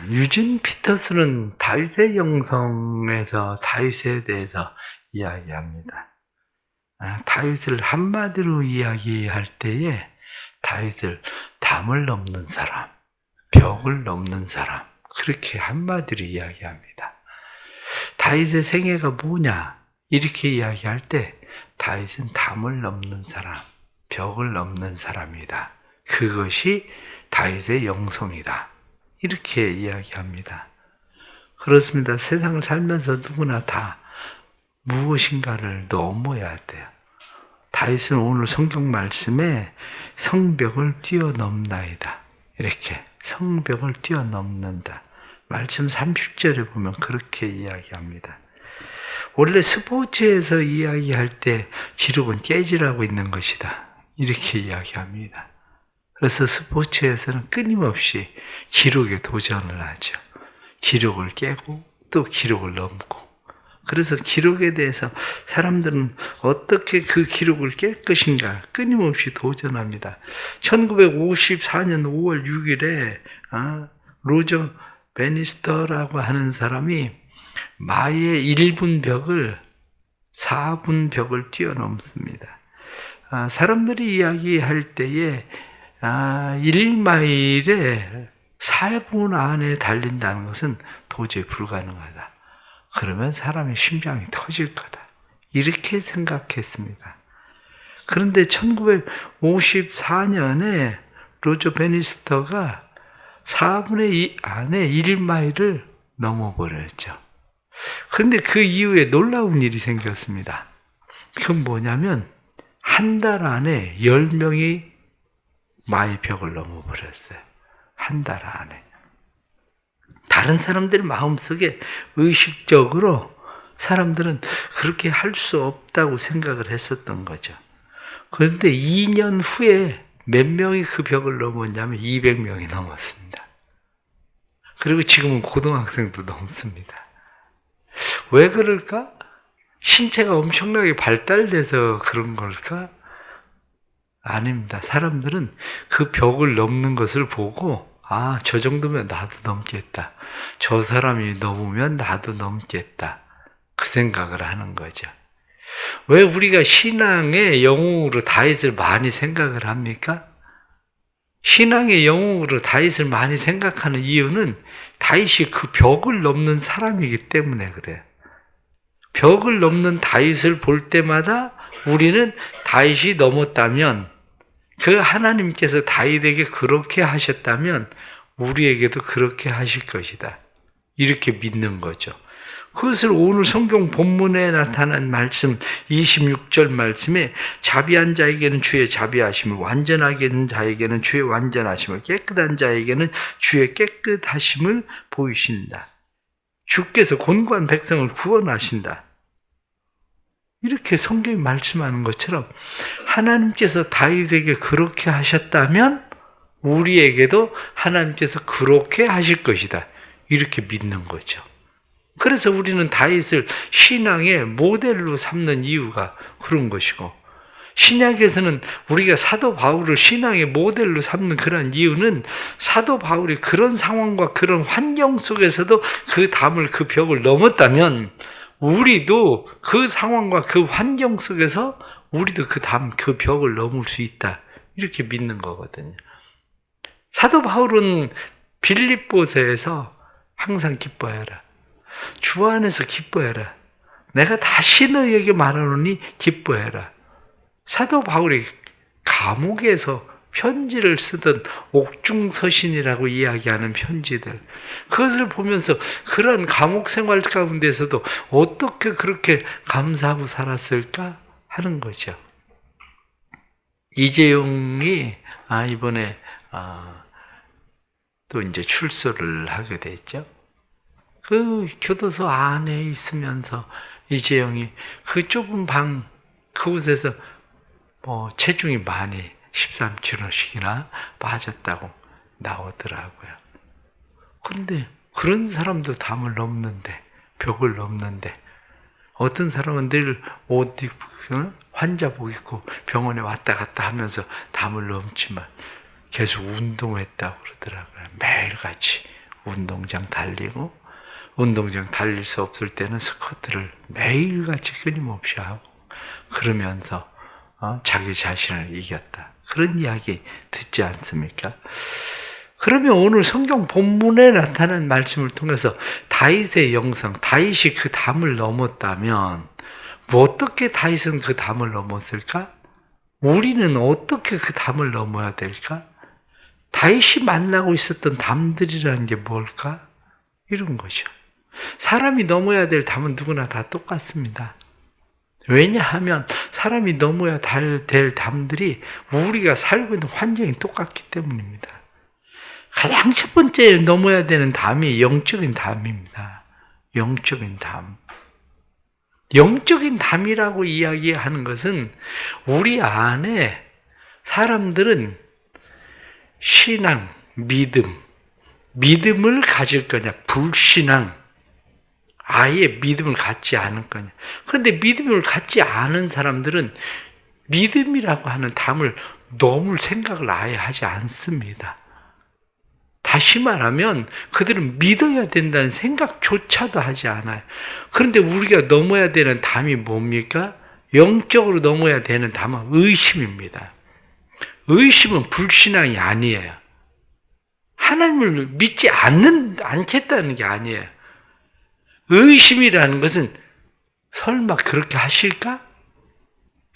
유진 피터스는 다윗의 영성에서 다윗에 대해서 이야기합니다. 다윗을 한마디로 이야기할 때에 다윗을 담을 넘는 사람, 벽을 넘는 사람, 그렇게 한마디로 이야기합니다. 다윗의 생애가 뭐냐? 이렇게 이야기할 때 다윗은 담을 넘는 사람, 벽을 넘는 사람이다. 그것이 다윗의 영성이다. 이렇게 이야기합니다. 그렇습니다. 세상을 살면서 누구나 다 무엇인가를 넘어야 돼요. 다윗은 오늘 성경 말씀에 성벽을 뛰어넘나이다. 이렇게 성벽을 뛰어넘는다. 말씀 30절에 보면 그렇게 이야기합니다. 원래 스포츠에서 이야기할 때 기록은 깨지라고 있는 것이다. 이렇게 이야기합니다. 그래서 스포츠에서는 끊임없이 기록에 도전을 하죠. 기록을 깨고 또 기록을 넘고. 그래서 기록에 대해서 사람들은 어떻게 그 기록을 깰 것인가 끊임없이 도전합니다. 1954년 5월 6일에 로저 베니스터라고 하는 사람이 마의 1분 벽을 4분 벽을 뛰어넘습니다. 사람들이 이야기할 때에 1마일에 4분 안에 달린다는 것은 도저히 불가능하다. 그러면 사람의 심장이 터질 거다. 이렇게 생각했습니다. 그런데 1954년에 로저 베니스터가 4분의 2 안에 1마일을 넘어버렸죠. 그런데 그 이후에 놀라운 일이 생겼습니다. 그건 뭐냐면 한 달 안에 10명이 마의 벽을 넘어버렸어요. 한 달 안에. 다른 사람들 마음속에 의식적으로 사람들은 그렇게 할 수 없다고 생각을 했었던 거죠. 그런데 2년 후에 몇 명이 그 벽을 넘었냐면 200명이 넘었습니다. 그리고 지금은 고등학생도 넘습니다. 왜 그럴까? 신체가 엄청나게 발달돼서 그런 걸까? 아닙니다. 사람들은 그 벽을 넘는 것을 보고 저 정도면 나도 넘겠다. 저 사람이 넘으면 나도 넘겠다. 그 생각을 하는 거죠. 왜 우리가 신앙의 영웅으로 다윗을 많이 생각을 합니까? 신앙의 영웅으로 다윗을 많이 생각하는 이유는 다윗이 그 벽을 넘는 사람이기 때문에 그래요. 벽을 넘는 다윗을 볼 때마다 우리는 다윗이 넘었다면 그 하나님께서 다윗에게 그렇게 하셨다면 우리에게도 그렇게 하실 것이다. 이렇게 믿는 거죠. 그것을 오늘 성경 본문에 나타난 말씀 26절 말씀에 자비한 자에게는 주의 자비하심을, 완전하게 된 자에게는 주의 완전하심을, 깨끗한 자에게는 주의 깨끗하심을 보이신다. 주께서 곤고한 백성을 구원하신다. 이렇게 성경이 말씀하는 것처럼 하나님께서 다윗에게 그렇게 하셨다면 우리에게도 하나님께서 그렇게 하실 것이다. 이렇게 믿는 거죠. 그래서 우리는 다윗을 신앙의 모델로 삼는 이유가 그런 것이고, 신약에서는 우리가 사도 바울을 신앙의 모델로 삼는 그런 이유는 사도 바울이 그런 상황과 그런 환경 속에서도 그 담을, 그 벽을 넘었다면 우리도 그 상황과 그 환경 속에서 우리도 그 담, 그 벽을 넘을 수 있다. 이렇게 믿는 거거든요. 사도 바울은 빌립보서에서 항상 기뻐해라. 주 안에서 기뻐해라. 내가 다시 너희에게 말하노니 기뻐해라. 사도 바울이 감옥에서 편지를 쓰던 옥중서신이라고 이야기하는 편지들, 그것을 보면서 그런 감옥 생활 가운데서도 어떻게 그렇게 감사하고 살았을까 하는 거죠. 이재용이 이번에 또 이제 출소를 하게 됐죠. 그 교도소 안에 있으면서 이재용이 그 좁은 방 그곳에서 체중이 많이 13kg씩이나 빠졌다고 나오더라고요. 그런데 그런 사람도 담을 넘는데, 벽을 넘는데, 어떤 사람은 늘 옷 입고 환자복 입고 병원에 왔다 갔다 하면서 담을 넘지만 계속 운동했다고 그러더라고요. 매일같이 운동장 달리고, 운동장 달릴 수 없을 때는 스쿼트를 매일같이 끊임없이 하고, 그러면서 자기 자신을 이겼다. 그런 이야기 듣지 않습니까? 그러면 오늘 성경 본문에 나타난 말씀을 통해서 다윗의 영성, 다윗이 그 담을 넘었다면 어떻게 다윗은 그 담을 넘었을까? 우리는 어떻게 그 담을 넘어야 될까? 다윗이 만나고 있었던 담들이라는 게 뭘까? 이런 거죠. 사람이 넘어야 될 담은 누구나 다 똑같습니다. 왜냐하면 사람이 넘어야 될 담들이 우리가 살고 있는 환경이 똑같기 때문입니다. 가장 첫 번째 넘어야 되는 담이 영적인 담입니다. 영적인 담. 영적인 담이라고 이야기하는 것은 우리 안에 사람들은 신앙, 믿음을 가질 거냐, 불신앙, 아예 믿음을 갖지 않을 거냐. 그런데 믿음을 갖지 않은 사람들은 믿음이라고 하는 담을 넘을 생각을 아예 하지 않습니다. 다시 말하면 그들은 믿어야 된다는 생각조차도 하지 않아요. 그런데 우리가 넘어야 되는 담이 뭡니까? 영적으로 넘어야 되는 담은 의심입니다. 의심은 불신앙이 아니에요. 하나님을 믿지 않겠다는 게 아니에요. 의심이라는 것은 설마 그렇게 하실까?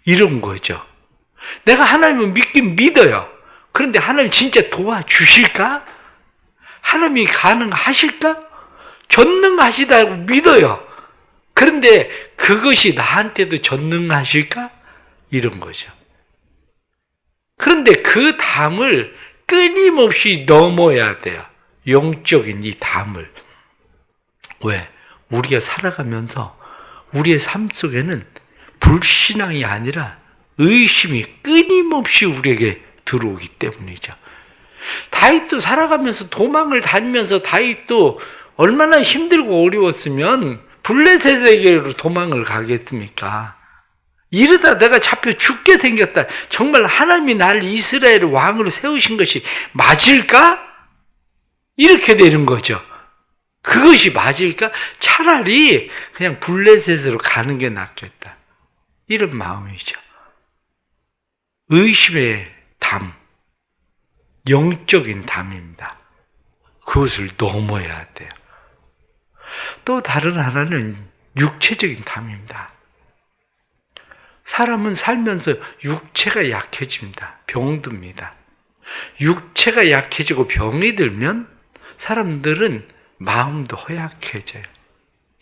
이런 거죠. 내가 하나님을 믿긴 믿어요. 그런데 하나님 진짜 도와주실까? 하나님이 가능하실까? 전능하시다고 믿어요. 그런데 그것이 나한테도 전능하실까? 이런 거죠. 그런데 그 담을 끊임없이 넘어야 돼요. 영적인 이 담을. 왜? 우리가 살아가면서 우리의 삶 속에는 불신앙이 아니라 의심이 끊임없이 우리에게 들어오기 때문이죠. 다윗도 살아가면서 도망을 다니면서 다윗도 얼마나 힘들고 어려웠으면 블레셋에게로 도망을 가겠습니까? 이러다 내가 잡혀 죽게 생겼다. 정말 하나님이 나를 이스라엘의 왕으로 세우신 것이 맞을까? 이렇게 되는 거죠. 그것이 맞을까? 차라리 그냥 블레셋으로 가는 게 낫겠다. 이런 마음이죠. 의심의 담, 영적인 담입니다. 그것을 넘어야 돼요. 또 다른 하나는 육체적인 담입니다. 사람은 살면서 육체가 약해집니다. 병듭니다. 육체가 약해지고 병이 들면 사람들은 마음도 허약해져요.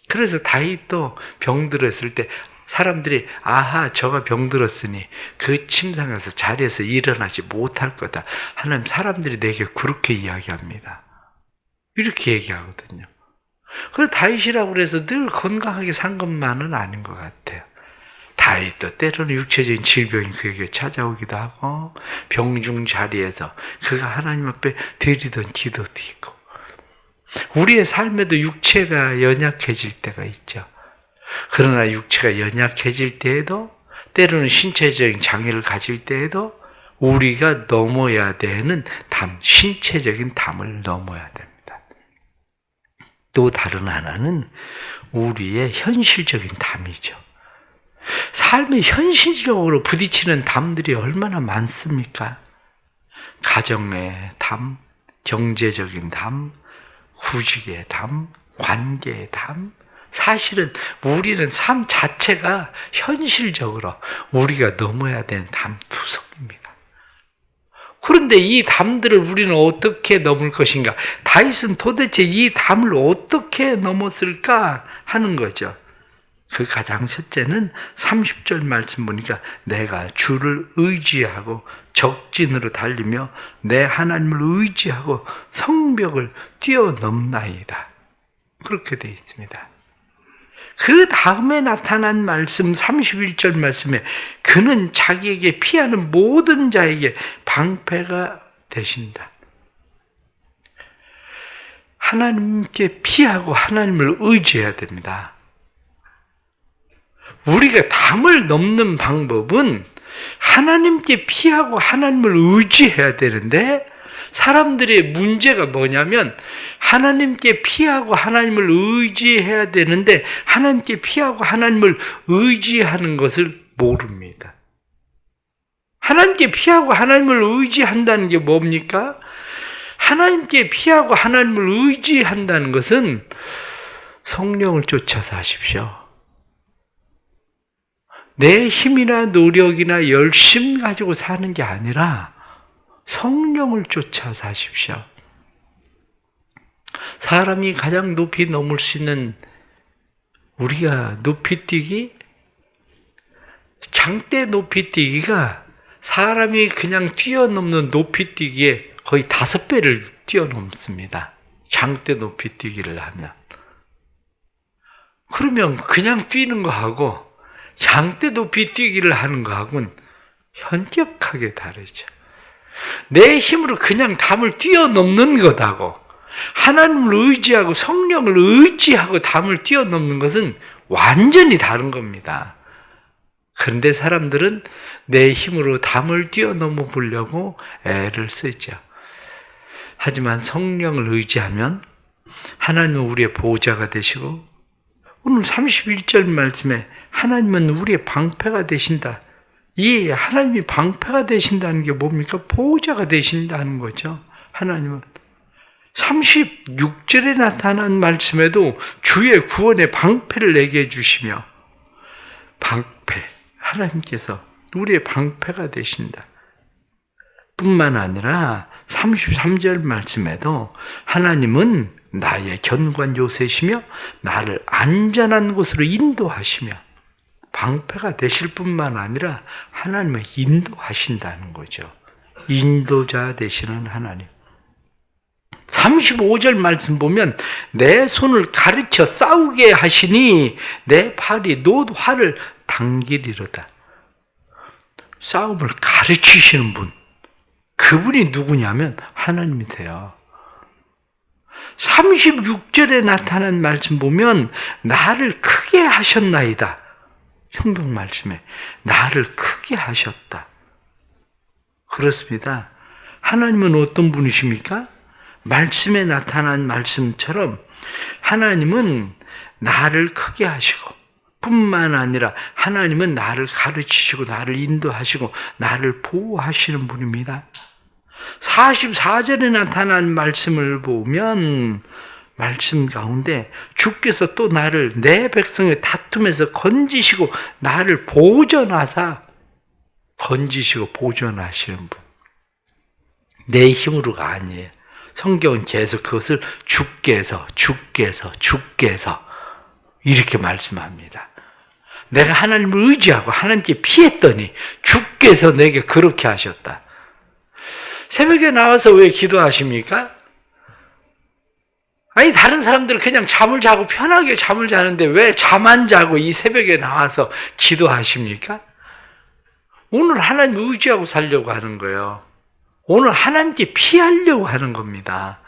그래서 다윗도 병들었을 때 사람들이 아하 저가 병들었으니 그 침상에서 자리에서 일어나지 못할 거다. 하나님 사람들이 내게 그렇게 이야기합니다. 이렇게 얘기하거든요. 그래서 다윗이라고 해서 늘 건강하게 산 것만은 아닌 것 같아요. 다윗도 때로는 육체적인 질병이 그에게 찾아오기도 하고 병중 자리에서 그가 하나님 앞에 드리던 기도도 있고 우리의 삶에도 육체가 연약해질 때가 있죠. 그러나 육체가 연약해질 때에도 때로는 신체적인 장애를 가질 때에도 우리가 넘어야 되는 담, 신체적인 담을 넘어야 됩니다. 또 다른 하나는 우리의 현실적인 담이죠. 삶의 현실적으로 부딪히는 담들이 얼마나 많습니까? 가정의 담, 경제적인 담, 구직의 담, 관계의 담. 사실은 우리는 삶 자체가 현실적으로 우리가 넘어야 되는 담투성입니다. 그런데 이 담들을 우리는 어떻게 넘을 것인가? 다윗은 도대체 이 담을 어떻게 넘었을까 하는 거죠. 그 가장 첫째는 30절 말씀 보니까 내가 주를 의지하고 적진으로 달리며 내 하나님을 의지하고 성벽을 뛰어넘나이다. 그렇게 되어 있습니다. 그 다음에 나타난 말씀 31절 말씀에 그는 자기에게 피하는 모든 자에게 방패가 되신다. 하나님께 피하고 하나님을 의지해야 됩니다. 우리가 담을 넘는 방법은 하나님께 피하고 하나님을 의지해야 되는데 사람들의 문제가 뭐냐면 하나님께 피하고 하나님을 의지해야 되는데 하나님께 피하고 하나님을 의지하는 것을 모릅니다. 하나님께 피하고 하나님을 의지한다는 게 뭡니까? 하나님께 피하고 하나님을 의지한다는 것은 성령을 쫓아서 하십시오. 내 힘이나 노력이나 열심 가지고 사는 게 아니라 성령을 쫓아서 하십시오. 사람이 가장 높이 넘을 수 있는 우리가 높이 뛰기, 장대 높이 뛰기가 사람이 그냥 뛰어넘는 높이 뛰기에 거의 5배를 뛰어넘습니다. 장대 높이 뛰기를 하면. 그러면 그냥 뛰는 거하고 장대 높이 뛰기를 하는 거하고는 현격하게 다르죠. 내 힘으로 그냥 담을 뛰어넘는 것하고 하나님을 의지하고 성령을 의지하고 담을 뛰어넘는 것은 완전히 다른 겁니다. 그런데 사람들은 내 힘으로 담을 뛰어넘어 보려고 애를 쓰죠. 하지만 성령을 의지하면 하나님은 우리의 보호자가 되시고 오늘 31절 말씀에 하나님은 우리의 방패가 되신다. 이 하나님이 방패가 되신다는 게 뭡니까? 보호자가 되신다는 거죠. 하나님은 36절에 나타난 말씀에도 주의 구원의 방패를 내게 해주시며 방패, 하나님께서 우리의 방패가 되신다. 뿐만 아니라 33절 말씀에도 하나님은 나의 견고한 요새시며 나를 안전한 곳으로 인도하시며 방패가 되실 뿐만 아니라 하나님은 인도하신다는 거죠. 인도자 되시는 하나님. 35절 말씀 보면 내 손을 가르쳐 싸우게 하시니 내 팔이 노화를 당기리로다. 싸움을 가르치시는 분, 그분이 누구냐면 하나님이세요. 36절에 나타난 말씀 보면 나를 크게 하셨나이다. 성경 말씀에 나를 크게 하셨다. 그렇습니다. 하나님은 어떤 분이십니까? 말씀에 나타난 말씀처럼 하나님은 나를 크게 하시고 뿐만 아니라 하나님은 나를 가르치시고 나를 인도하시고 나를 보호하시는 분입니다. 44절에 나타난 말씀을 보면 말씀 가운데 주께서 또 나를 내 백성의 다툼에서 건지시고 나를 보존하사 건지시고 보존하시는 분. 내 힘으로가 아니에요. 성경은 계속 그것을 주께서 이렇게 말씀합니다. 내가 하나님을 의지하고 하나님께 피했더니 주께서 내게 그렇게 하셨다. 새벽에 나와서 왜 기도하십니까? 아니 다른 사람들 그냥 잠을 자고 편하게 잠을 자는데 왜 잠 안 자고 이 새벽에 나와서 기도하십니까? 오늘 하나님 의지하고 살려고 하는 거예요. 오늘 하나님께 피하려고 하는 겁니다.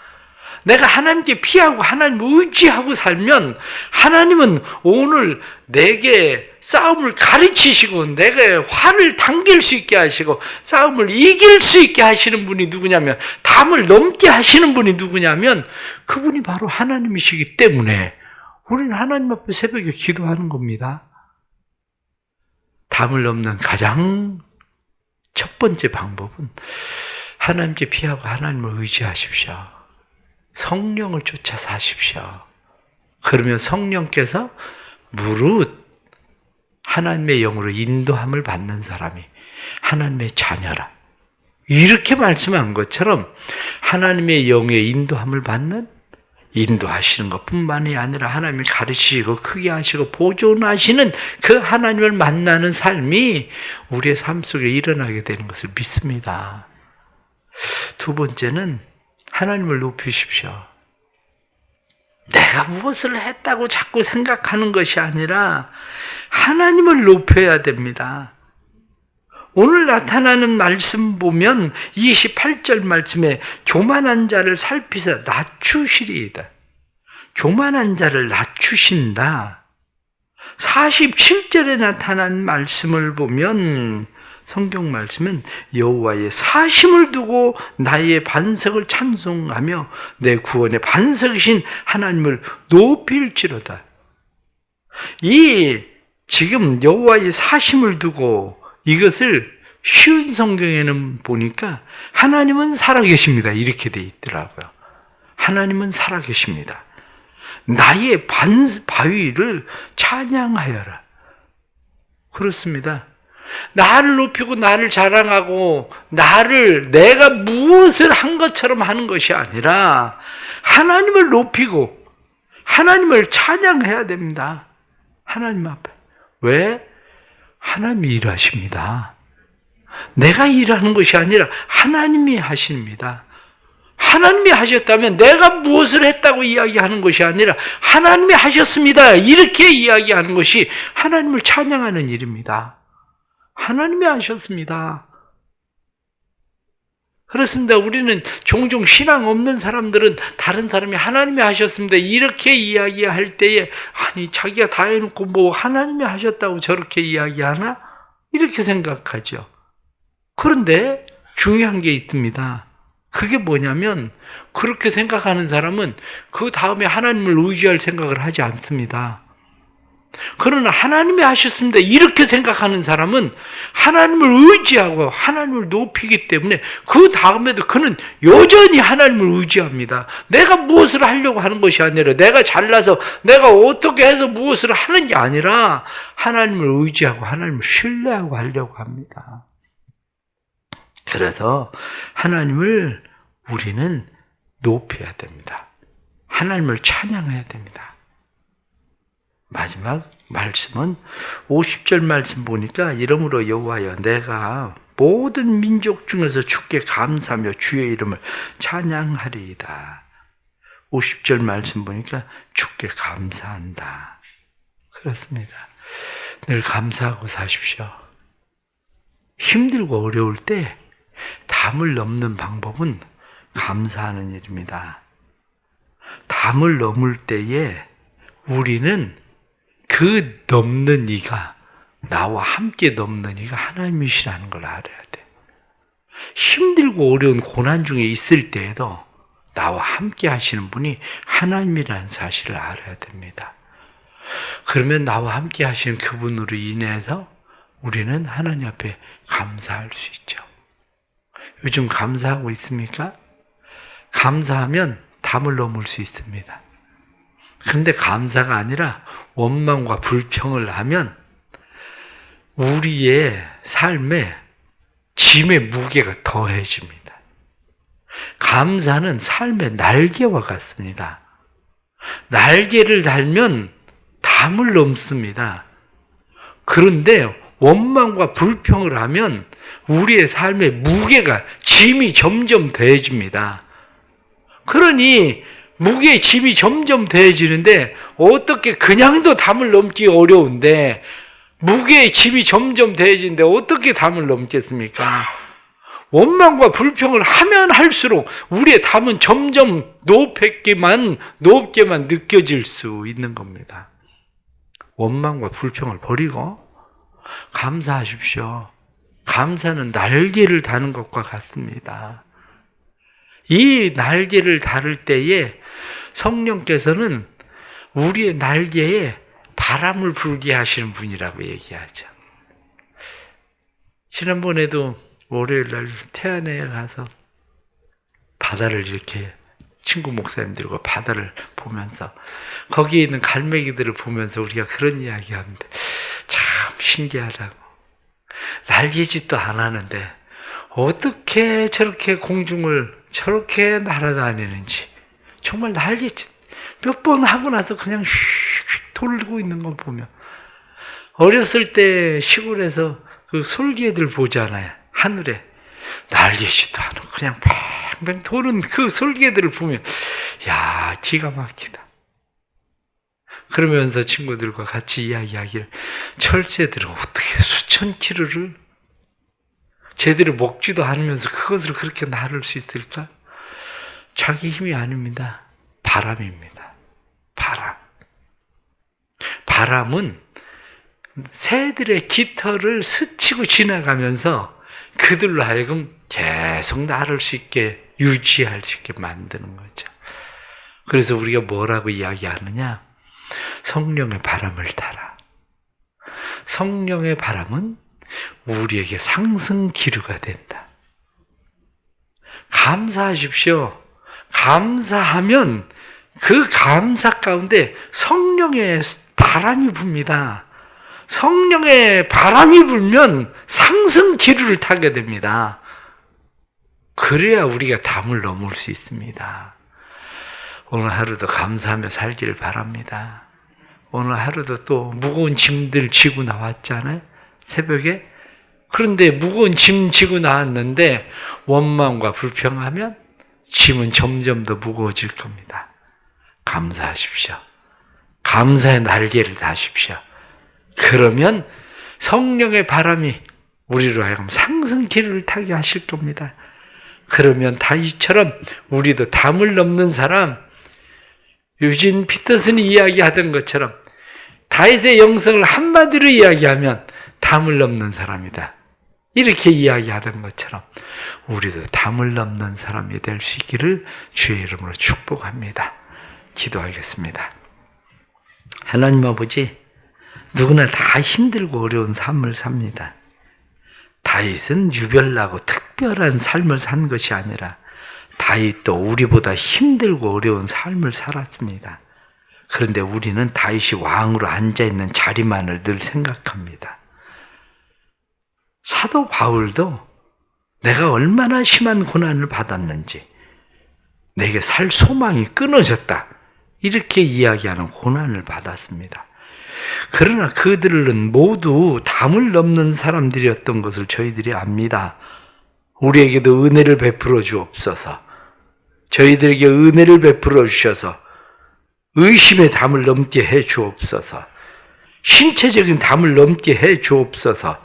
내가 하나님께 피하고 하나님 의지하고 살면 하나님은 오늘 내게 싸움을 가르치시고 내게 화를 당길 수 있게 하시고 싸움을 이길 수 있게 하시는 분이 누구냐면 담을 넘게 하시는 분이 누구냐면 그분이 바로 하나님이시기 때문에 우리는 하나님 앞에 새벽에 기도하는 겁니다. 담을 넘는 가장 첫 번째 방법은 하나님께 피하고 하나님을 의지하십시오. 성령을 쫓아 사십시오. 그러면 성령께서 무릇 하나님의 영으로 인도함을 받는 사람이 하나님의 자녀라. 이렇게 말씀한 것처럼 하나님의 영의 인도함을 받는 인도하시는 것뿐만이 아니라 하나님이 가르치시고 크게 하시고 보존하시는 그 하나님을 만나는 삶이 우리의 삶 속에 일어나게 되는 것을 믿습니다. 두 번째는 하나님을 높이십시오. 내가 무엇을 했다고 자꾸 생각하는 것이 아니라 하나님을 높여야 됩니다. 오늘 나타나는 말씀 보면 28절 말씀에 교만한 자를 살피사 낮추시리이다. 교만한 자를 낮추신다. 47절에 나타난 말씀을 보면 성경 말씀은 여호와의 사심을 두고 나의 반석을 찬송하며 내 구원의 반석이신 하나님을 높일지로다. 이 지금 여호와의 사심을 두고 이것을 쉬운 성경에는 보니까 하나님은 살아계십니다. 이렇게 돼 있더라고요. 하나님은 살아계십니다. 나의 바위를 찬양하여라. 그렇습니다. 나를 높이고 나를 자랑하고 내가 무엇을 한 것처럼 하는 것이 아니라 하나님을 높이고 하나님을 찬양해야 됩니다. 하나님 앞에. 왜? 하나님이 일하십니다. 내가 일하는 것이 아니라 하나님이 하십니다. 하나님이 하셨다면 내가 무엇을 했다고 이야기하는 것이 아니라 하나님이 하셨습니다. 이렇게 이야기하는 것이 하나님을 찬양하는 일입니다. 하나님이 하셨습니다. 그렇습니다. 우리는 종종 신앙 없는 사람들은 다른 사람이 하나님이 하셨습니다. 이렇게 이야기할 때에 아니 자기가 다 해놓고 뭐 하나님이 하셨다고 저렇게 이야기하나? 이렇게 생각하죠. 그런데 중요한 게 있습니다. 그게 뭐냐면 그렇게 생각하는 사람은 그 다음에 하나님을 의지할 생각을 하지 않습니다. 그러나 하나님이 하셨습니다. 이렇게 생각하는 사람은 하나님을 의지하고 하나님을 높이기 때문에 그 다음에도 그는 여전히 하나님을 의지합니다. 내가 무엇을 하려고 하는 것이 아니라 내가 잘나서 내가 어떻게 해서 무엇을 하는 게 아니라 하나님을 의지하고 하나님을 신뢰하고 하려고 합니다. 그래서 하나님을 우리는 높여야 됩니다. 하나님을 찬양해야 됩니다. 마지막 말씀은 50절 말씀 보니까 이러므로 여호와여 내가 모든 민족 중에서 주께 감사하며 주의 이름을 찬양하리이다. 50절 말씀 보니까 주께 감사한다. 그렇습니다. 늘 감사하고 사십시오. 힘들고 어려울 때 담을 넘는 방법은 감사하는 일입니다. 담을 넘을 때에 우리는 그 넘는 이가 나와 함께 넘는 이가 하나님이시라는 걸 알아야 돼. 힘들고 어려운 고난 중에 있을 때에도 나와 함께 하시는 분이 하나님이라는 사실을 알아야 됩니다. 그러면 나와 함께 하시는 그분으로 인해서 우리는 하나님 앞에 감사할 수 있죠. 요즘 감사하고 있습니까? 감사하면 담을 넘을 수 있습니다. 그런데 감사가 아니라 원망과 불평을 하면 우리의 삶에 짐의 무게가 더해집니다. 감사는 삶의 날개와 같습니다. 날개를 달면 담을 넘습니다. 그런데 원망과 불평을 하면 우리의 삶의 무게가 짐이 점점 더해집니다. 그러니 무게의 짐이 점점 더해지는데 어떻게 그냥도 담을 넘기 어려운데 무게의 짐이 점점 더해지는데 어떻게 담을 넘겠습니까? 원망과 불평을 하면 할수록 우리의 담은 점점 높게만 느껴질 수 있는 겁니다. 원망과 불평을 버리고 감사하십시오. 감사는 날개를 다는 것과 같습니다. 이 날개를 다를 때에 성령께서는 우리의 날개에 바람을 불게 하시는 분이라고 얘기하죠. 지난번에도 월요일날 태안에 가서 바다를 이렇게 친구 목사님들과 바다를 보면서 거기에 있는 갈매기들을 보면서 우리가 그런 이야기 하는데 참 신기하다고. 날개짓도 안 하는데 어떻게 저렇게 공중을 저렇게 날아다니는지 정말 날개짓 몇 번 하고 나서 그냥 휙휙 돌고 있는 걸 보면 어렸을 때 시골에서 그 솔개들 보잖아요. 하늘에 날개짓도 안 하고 그냥 뱅뱅 도는 그 솔개들을 보면 야 기가 막히다. 그러면서 친구들과 같이 이야기하기를 철새들은 어떻게 수천 킬로를 제대로 먹지도 않으면서 그것을 그렇게 나를 수 있을까? 자기 힘이 아닙니다. 바람입니다. 바람. 바람은 새들의 깃털을 스치고 지나가면서 그들로 하여금 계속 나를 수 있게 유지할 수 있게 만드는 거죠. 그래서 우리가 뭐라고 이야기하느냐? 성령의 바람을 타라. 성령의 바람은 우리에게 상승 기류가 된다. 감사하십시오. 감사하면 그 감사 가운데 성령의 바람이 붑니다. 성령의 바람이 불면 상승 기류를 타게 됩니다. 그래야 우리가 담을 넘을 수 있습니다. 오늘 하루도 감사하며 살기를 바랍니다. 오늘 하루도 또 무거운 짐들 지고 나왔잖아요. 새벽에. 그런데 무거운 짐 지고 나왔는데 원망과 불평하면 짐은 점점 더 무거워질 겁니다. 감사하십시오. 감사의 날개를 다십시오. 그러면 성령의 바람이 우리로 하여금 상승 기류를 타게 하실 겁니다. 그러면 다윗처럼 우리도 담을 넘는 사람, 유진 피터슨이 이야기하던 것처럼 다윗의 영성을 한마디로 이야기하면 담을 넘는 사람이다. 이렇게 이야기하던 것처럼 우리도 담을 넘는 사람이 될 수 있기를 주의 이름으로 축복합니다. 기도하겠습니다. 하나님 아버지, 누구나 다 힘들고 어려운 삶을 삽니다. 다윗은 유별나고 특별한 삶을 산 것이 아니라 다윗도 우리보다 힘들고 어려운 삶을 살았습니다. 그런데 우리는 다윗이 왕으로 앉아있는 자리만을 늘 생각합니다. 사도 바울도 내가 얼마나 심한 고난을 받았는지, 내게 살 소망이 끊어졌다, 이렇게 이야기하는 고난을 받았습니다. 그러나 그들은 모두 담을 넘는 사람들이었던 것을 저희들이 압니다. 우리에게도 은혜를 베풀어 주옵소서. 저희들에게 은혜를 베풀어 주셔서 의심의 담을 넘게 해 주옵소서. 신체적인 담을 넘게 해 주옵소서.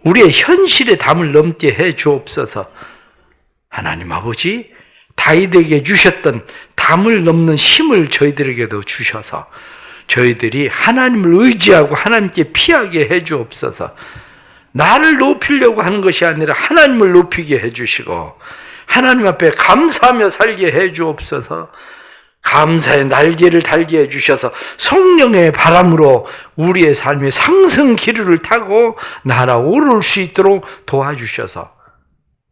우리의 현실의 담을 넘게 해 주옵소서. 하나님 아버지, 다윗에게 주셨던 담을 넘는 힘을 저희들에게도 주셔서 저희들이 하나님을 의지하고 하나님께 피하게 해 주옵소서. 나를 높이려고 하는 것이 아니라 하나님을 높이게 해 주시고 하나님 앞에 감사하며 살게 해 주옵소서. 감사의 날개를 달게 해 주셔서 성령의 바람으로 우리의 삶의 상승 기류를 타고 날아오를 수 있도록 도와주셔서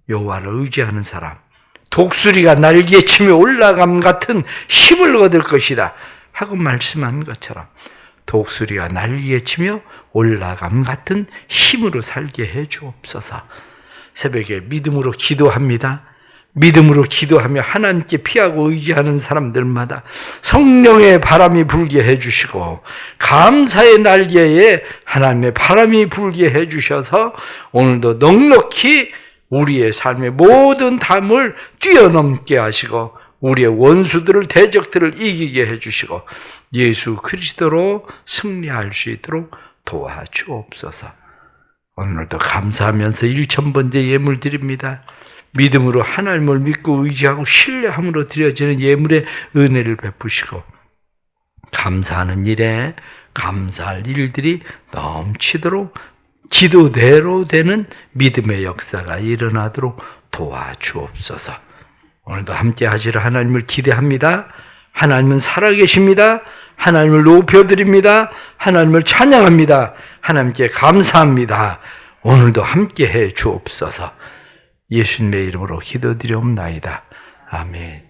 여호와를 의지하는 사람, 독수리가 날개치며 올라감 같은 힘을 얻을 것이다 하고 말씀한 것처럼 독수리가 날개치며 올라감 같은 힘으로 살게 해 주옵소서. 새벽에 믿음으로 기도합니다. 믿음으로 기도하며 하나님께 피하고 의지하는 사람들마다 성령의 바람이 불게 해주시고 감사의 날개에 하나님의 바람이 불게 해주셔서 오늘도 넉넉히 우리의 삶의 모든 담을 뛰어넘게 하시고 우리의 원수들을, 대적들을 이기게 해주시고 예수 그리스도로 승리할 수 있도록 도와주옵소서. 오늘도 감사하면서 1000번째 예물 드립니다. 믿음으로 하나님을 믿고 의지하고 신뢰함으로 드려지는 예물의 은혜를 베푸시고 감사하는 일에 감사할 일들이 넘치도록 지도대로 되는 믿음의 역사가 일어나도록 도와주옵소서. 오늘도 함께 하시려 하나님을 기대합니다. 하나님은 살아계십니다. 하나님을 높여드립니다. 하나님을 찬양합니다. 하나님께 감사합니다. 오늘도 함께 해 주옵소서. 예수님의 이름으로 기도드리옵나이다. 아멘.